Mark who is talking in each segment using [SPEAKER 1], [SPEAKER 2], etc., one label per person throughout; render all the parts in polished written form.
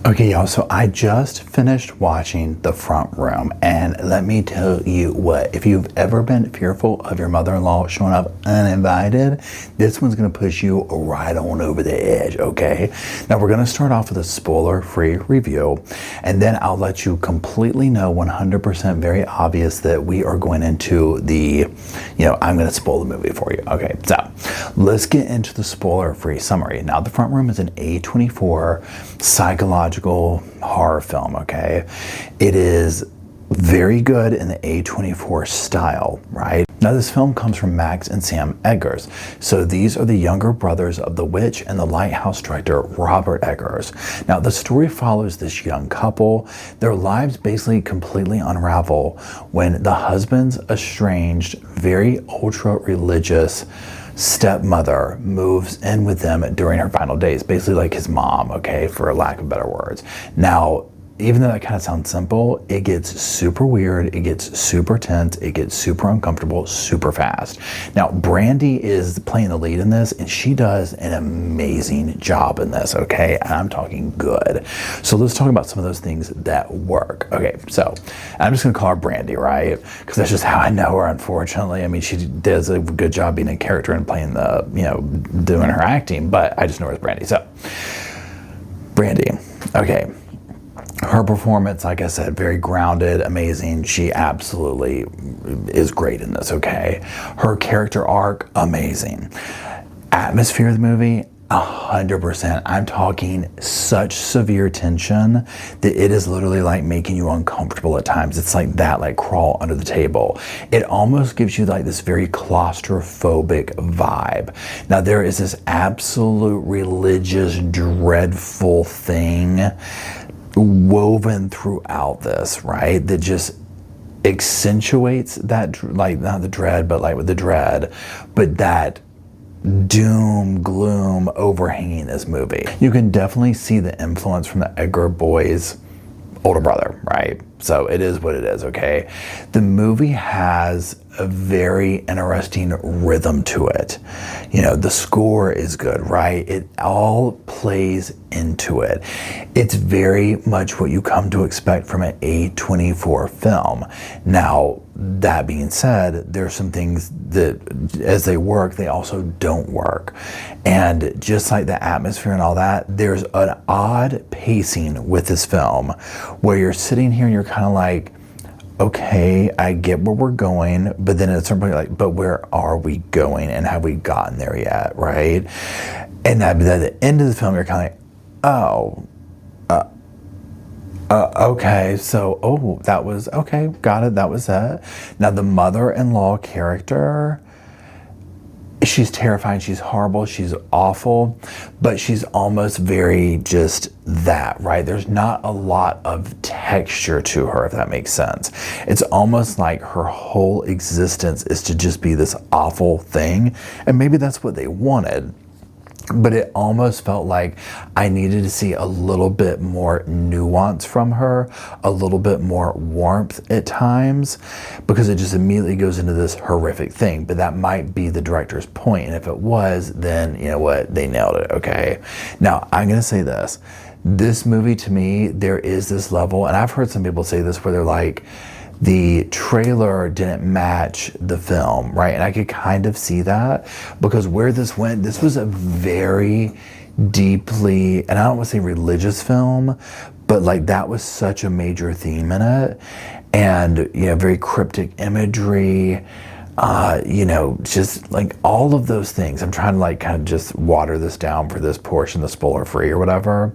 [SPEAKER 1] Okay, y'all, so I just finished watching The Front Room, and let me tell you what, if you've ever been fearful of your mother-in-law showing up uninvited, this one's gonna push you right on over the edge, okay? Now, we're gonna start off with a spoiler-free review, and then I'll let you completely know 100% very obvious that we are going into the, I'm gonna spoil the movie for you. Okay, so let's get into the spoiler-free summary. Now, The Front Room is an A24 psychological horror film, okay? It is very good in the A24 style, right? Now, this film comes from Max and Sam Eggers. So these are the younger brothers of the witch and the lighthouse director, Robert Eggers. Now, the story follows this young couple. Their lives basically completely unravel when the husband's estranged, very ultra-religious stepmother moves in with them during her final days, basically like his mom, okay, for lack of better words. Now, even though that kind of sounds simple, it gets super weird, it gets super tense, it gets super uncomfortable, super fast. Now, Brandy is playing the lead in this, and she does an amazing job in this, okay? And I'm talking good. So let's talk about some of those things that work. Okay, so I'm just gonna call her Brandy, right? Because that's just how I know her, unfortunately. I mean, she does a good job being a character and playing the, doing her acting, but I just know her as Brandy. So, Brandy, okay. Her performance, like I said, very grounded, amazing. She absolutely is great in this, okay? Her character arc, amazing. Atmosphere of the movie, 100%. I'm talking such severe tension that it is literally like making you uncomfortable at times. It's like that, like crawl under the table. It almost gives you like this very claustrophobic vibe. Now, there is this absolute religious, dreadful thing woven throughout this, right? That just accentuates that, like, not the dread, but like with the dread, but that doom, gloom overhanging this movie. You can definitely see the influence from the Edgar boys' older brother, right? So it is what it is, okay? The movie has a very interesting rhythm to it. The score is good, right? It all plays into it. It's very much what you come to expect from an A24 film. Now, that being said, there's some things that as they work, they also don't work. And just like the atmosphere and all that, there's an odd pacing with this film where you're sitting here and you're kind of like, okay, I get where we're going, but then at some point you're like, but where are we going and have we gotten there yet, right? And at the end of the film, you're kind of like, okay, so, that was, okay, got it, that was that. Now, the mother-in-law character, she's terrifying, she's horrible, she's awful, but she's almost very just that, right? There's not a lot of texture to her, if that makes sense. It's almost like her whole existence is to just be this awful thing, and maybe that's what they wanted. But it almost felt like I needed to see a little bit more nuance from her, a little bit more warmth at times, because it just immediately goes into this horrific thing. But that might be the director's point, and if it was, then you know what, they nailed it, okay? Now, I'm gonna say this. This movie, to me, there is this level, and I've heard some people say this, where they're like, the trailer didn't match the film, right? And I could kind of see that, because where this went, this was a very deeply, and I don't want to say religious film, but like that was such a major theme in it. And, very cryptic imagery, just like all of those things. I'm trying to like kind of just water this down for this portion, the spoiler free or whatever.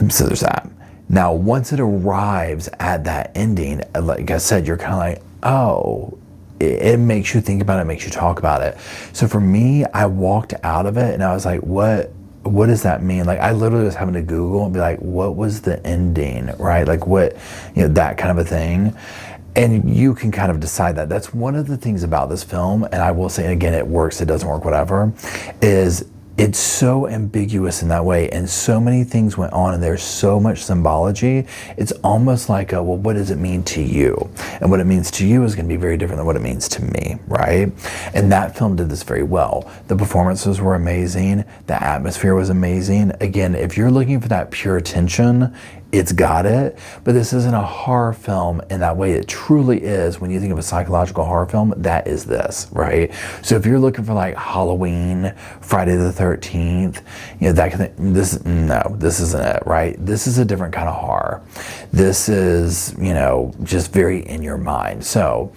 [SPEAKER 1] So there's that. Now, once it arrives at that ending, like I said, you're kind of like, oh, it makes you think about it, makes you talk about it. So for me, I walked out of it and I was like, what does that mean? Like, I literally was having to Google and be like, what was the ending, right? Like what, that kind of a thing. And you can kind of decide that. That's one of the things about this film, and I will say, again, it works, it doesn't work, whatever, is it's so ambiguous in that way, and so many things went on, and there's so much symbology. It's almost like well, what does it mean to you? And what it means to you is going to be very different than what it means to me, right? And that film did this very well. The performances were amazing. The atmosphere was amazing. Again, if you're looking for that pure tension, it's got it, but this isn't a horror film in that way. It truly is. When you think of a psychological horror film, that is this, right? So if you're looking for like Halloween, Friday the 13th, you know, that kind of thing, this isn't it, right? This is a different kind of horror. This is, you know, just very in your mind. So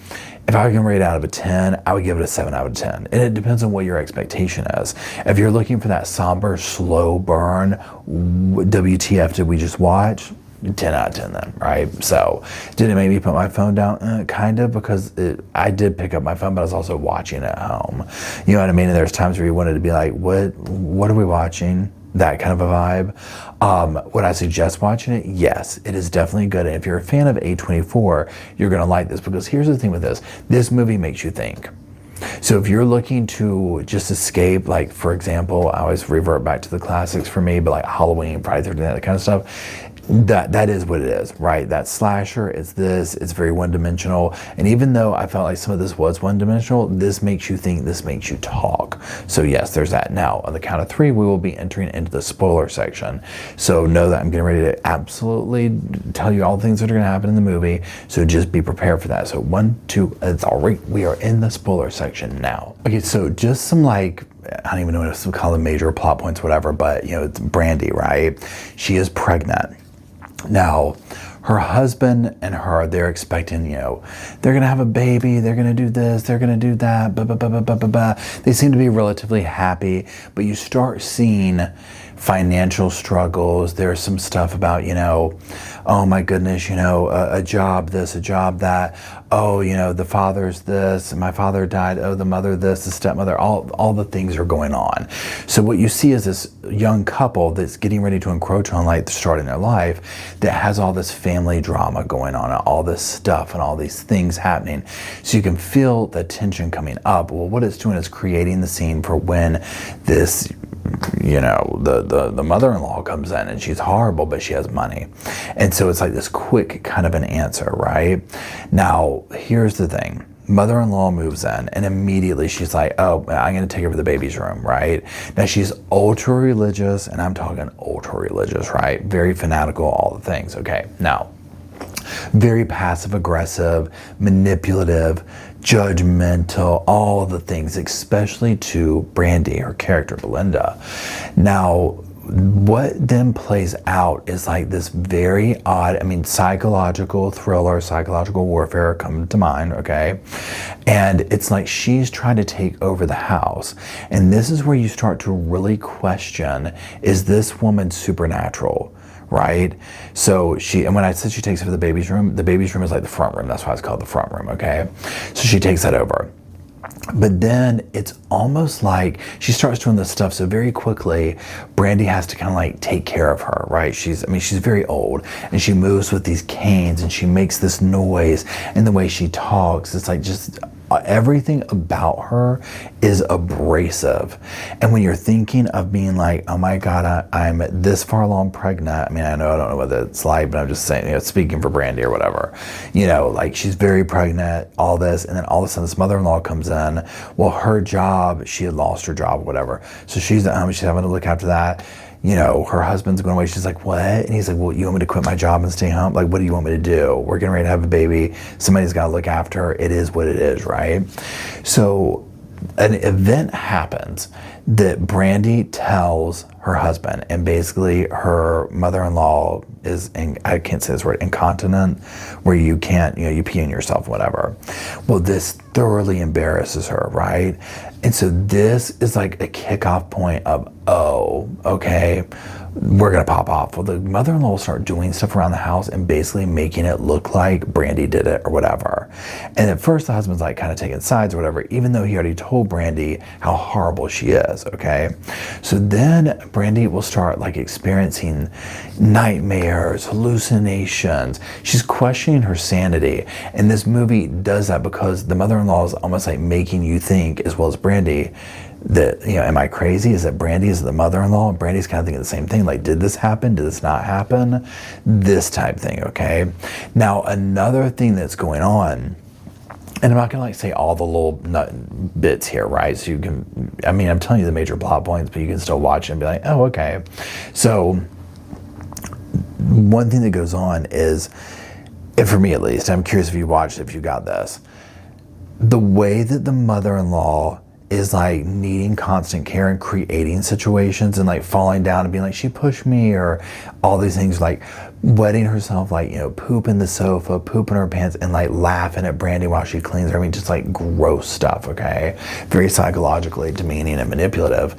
[SPEAKER 1] if I can rate it out of a 10, I would give it a 7 out of 10. And it depends on what your expectation is. If you're looking for that somber, slow burn, WTF did we just watch? 10 out of 10 then, right? So did it make me put my phone down? Kind of, because I did pick up my phone, but I was also watching at home. You know what I mean? And there's times where you wanted to be like, what are we watching? That kind of a vibe. Would I suggest watching it? Yes, it is definitely good. And if you're a fan of A24, you're going to like this, because here's the thing with this. This movie makes you think. So if you're looking to just escape, like, for example, I always revert back to the classics for me, but like Halloween, Friday the 13th, that kind of stuff, that is what it is, right? That slasher, it's very one-dimensional. And even though I felt like some of this was one-dimensional, this makes you think, this makes you talk. So yes, there's that. Now, on the count of 3, we will be entering into the spoiler section. So know that I'm getting ready to absolutely tell you all the things that are going to happen in the movie. So just be prepared for that. So 1, 2, it's all right. We are in the spoiler section now. Okay, so just some like, I don't even know what to call them, major plot points, whatever, but you know, it's Brandy, right? She is pregnant. Now, her husband and her, they're expecting, you know, they're going to have a baby, they're going to do this, they're going to do that, blah, blah, blah, blah, blah, blah, blah. They seem to be relatively happy, but you start seeing financial struggles. There's some stuff about, you know, oh my goodness, you know, a job this, a job that. Oh, you know, the father's this, my father died. Oh, the mother this, the stepmother, all the things are going on. So what you see is this young couple that's getting ready to encroach on like the start in their life that has all this family drama going on, and all this stuff and all these things happening. So you can feel the tension coming up. Well, what it's doing is creating the scene for when this, you know, the mother-in-law comes in, and she's horrible, but she has money. And so it's like this quick kind of an answer, right? Now, here's the thing. Mother-in-law moves in, and immediately she's like, oh, I'm going to take over the baby's room, right? Now, she's ultra religious, and I'm talking ultra religious, right? Very fanatical, all the things, okay? Now, very passive aggressive, manipulative, judgmental, all of the things, especially to Brandy, her character, Belinda. Now, what then plays out is like this very odd, I mean, psychological thriller, psychological warfare come to mind, okay? And it's like she's trying to take over the house. And this is where you start to really question, is this woman supernatural? Right? So and when I said she takes over the baby's room is like the front room. That's why it's called the front room, okay? So she takes that over. But then it's almost like she starts doing this stuff so very quickly, Brandy has to kind of like take care of her, right? She's very old, and she moves with these canes, and she makes this noise, and the way she talks, it's like just everything about her is abrasive. And when you're thinking of being like, oh my God, I'm this far along pregnant. I mean, I don't know what it's like, but I'm just saying, you know, speaking for Brandy or whatever, you know, like she's very pregnant, all this, and then all of a sudden this mother-in-law comes in. Well, her job, she had lost her job, whatever. So she's at home, she's having to look after that. You know, her husband's going away. She's like, what? And he's like, well, you want me to quit my job and stay home? Like, what do you want me to do? We're getting ready to have a baby. Somebody's got to look after her. It is what it is, right? So an event happens that Brandy tells her husband, and basically her mother-in-law is, I can't say this word, incontinent, where you can't, you know, you pee on yourself, whatever. Well, this thoroughly embarrasses her, right? And so this is like a kickoff point of, oh, okay, we're going to pop off. Well, the mother-in-law will start doing stuff around the house and basically making it look like Brandy did it or whatever. And at first the husband's like kind of taking sides or whatever, even though he already told Brandy how horrible she is, okay? So then Brandy will start like experiencing nightmares, hallucinations. She's questioning her sanity. And this movie does that because the mother-in-law is almost like making you think, as well as Brandy, that, am I crazy? Is it Brandy? Is it the mother-in-law? And Brandy's kind of thinking the same thing. Like, did this happen? Did this not happen? This type thing, okay? Now, another thing that's going on, and I'm not gonna say all the little bits here, right? So you can, I'm telling you the major plot points, but you can still watch it and be like, oh, okay. So one thing that goes on is, and for me at least, I'm curious if you watched it, if you got this, the way that the mother-in-law is like needing constant care and creating situations and like falling down and being like, she pushed me, or all these things, like wetting herself, like, poop in the sofa, poop in her pants, and like laughing at Brandy while she cleans her. Just like gross stuff, okay? Very psychologically demeaning and manipulative.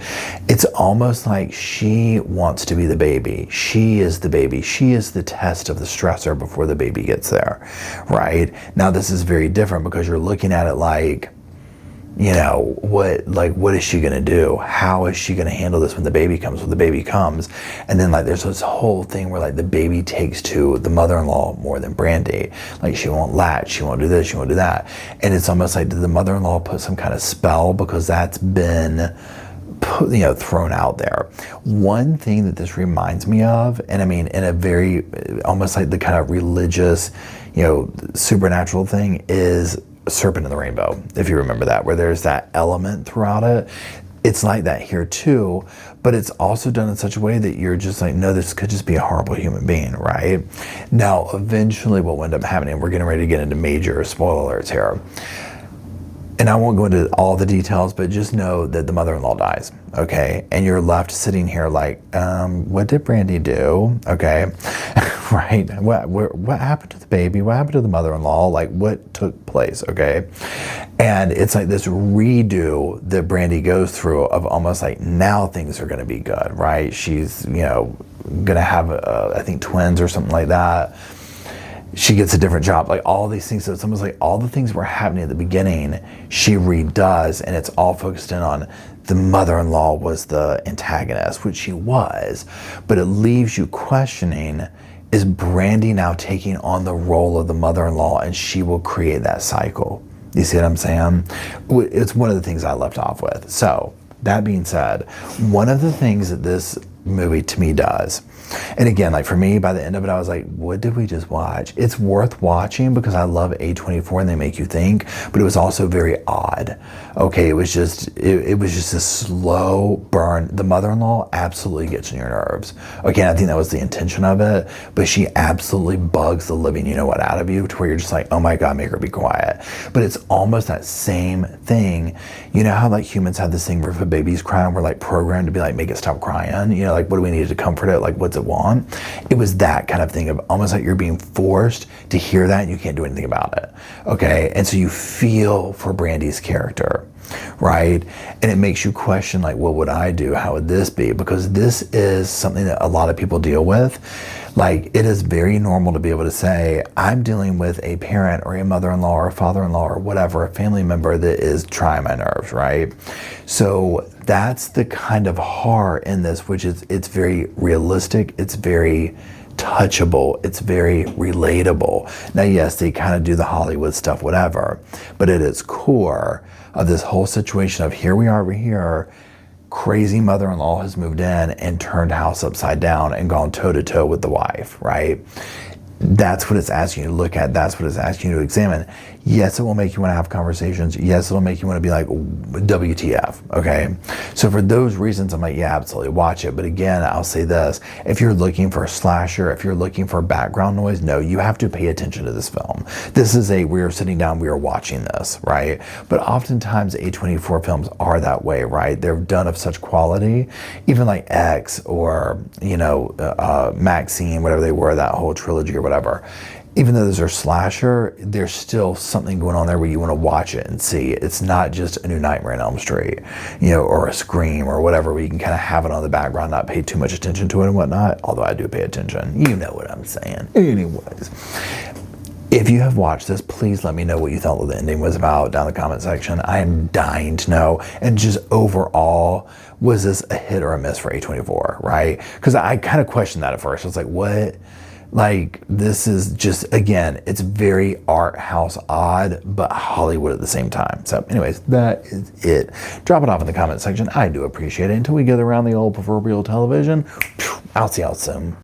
[SPEAKER 1] It's almost like she wants to be the baby. She is the baby. She is the test of the stressor before the baby gets there, right? Now this is very different because you're looking at it like, what is she gonna do? How is she gonna handle this when the baby comes? And then like there's this whole thing where like the baby takes to the mother-in-law more than Brandy. Like she won't latch, she won't do this, she won't do that. And it's almost like, did the mother-in-law put some kind of spell, because that's been thrown out there. One thing that this reminds me of, and in a very, almost like the kind of religious, supernatural thing, is Serpent in the Rainbow, if you remember that, where there's that element throughout it. It's like that here too, but it's also done in such a way that you're just like, no, this could just be a horrible human being, right? Now, eventually what will end up happening, we're getting ready to get into major spoiler alerts here. And I won't go into all the details, but just know that the mother-in-law dies, okay? And you're left sitting here like, what did Brandy do? Okay, right? What happened to the baby? What happened to the mother-in-law? Like, what took place, okay? And it's like this redo that Brandy goes through of almost like, now things are gonna be good, right? She's, gonna have, I think, twins or something like that. She gets a different job, like all these things. So it's almost like all the things were happening at the beginning, she redoes, and it's all focused in on the mother-in-law was the antagonist, which she was, but it leaves you questioning, is Brandy now taking on the role of the mother-in-law, and she will create that cycle? You see what I'm saying? It's one of the things I left off with. So that being said, one of the things that this movie to me does, and again, like for me, by the end of it, I was like, what did we just watch? It's worth watching because I love A24 and they make you think, but it was also very odd. Okay, it was just a slow burn. The mother-in-law absolutely gets on your nerves. Okay, I think that was the intention of it, but she absolutely bugs the living you-know-what out of you to where you're just like, oh my God, make her be quiet. But it's almost that same thing. You know how like humans have this thing where if a baby's crying, we're like programmed to be like, make it stop crying. Like what do we need to comfort it? Like what's it want? It was that kind of thing of almost like you're being forced to hear that and you can't do anything about it. Okay, and so you feel for Brandy's character, right? And it makes you question like, what would I do? How would this be? Because this is something that a lot of people deal with. Like it is very normal to be able to say, I'm dealing with a parent or a mother-in-law or a father-in-law or whatever, a family member that is trying my nerves, right? So that's the kind of horror in this, which is, it's very realistic, it's very touchable, it's very relatable. Now, yes, they kind of do the Hollywood stuff, whatever, but at its core of this whole situation of here we are over here, crazy mother-in-law has moved in and turned house upside down and gone toe-to-toe with the wife, right? That's what it's asking you to look at. That's what it's asking you to examine. Yes, it will make you want to have conversations. Yes, it'll make you want to be like, WTF, okay? So for those reasons, I'm like, yeah, absolutely, watch it. But again, I'll say this, if you're looking for a slasher, if you're looking for background noise, no, you have to pay attention to this film. This is we are sitting down, we are watching this, right? But oftentimes A24 films are that way, right? They're done of such quality, even like X or, Maxine, whatever they were, that whole trilogy or whatever. Even though those are slasher, there's still something going on there where you want to watch it and see. It's not just a new Nightmare on Elm Street, or a Scream or whatever, where you can kind of have it on the background, not pay too much attention to it and whatnot, although I do pay attention. You know what I'm saying. Anyways, if you have watched this, please let me know what you thought the ending was about down in the comment section. I am dying to know. And just overall, was this a hit or a miss for A24, right? Because I kind of questioned that at first. I was like, what? Like, this is just, again, it's very art house odd, but Hollywood at the same time. So anyways, that is it. Drop it off in the comment section. I do appreciate it. Until we get around the old proverbial television, I'll see y'all soon.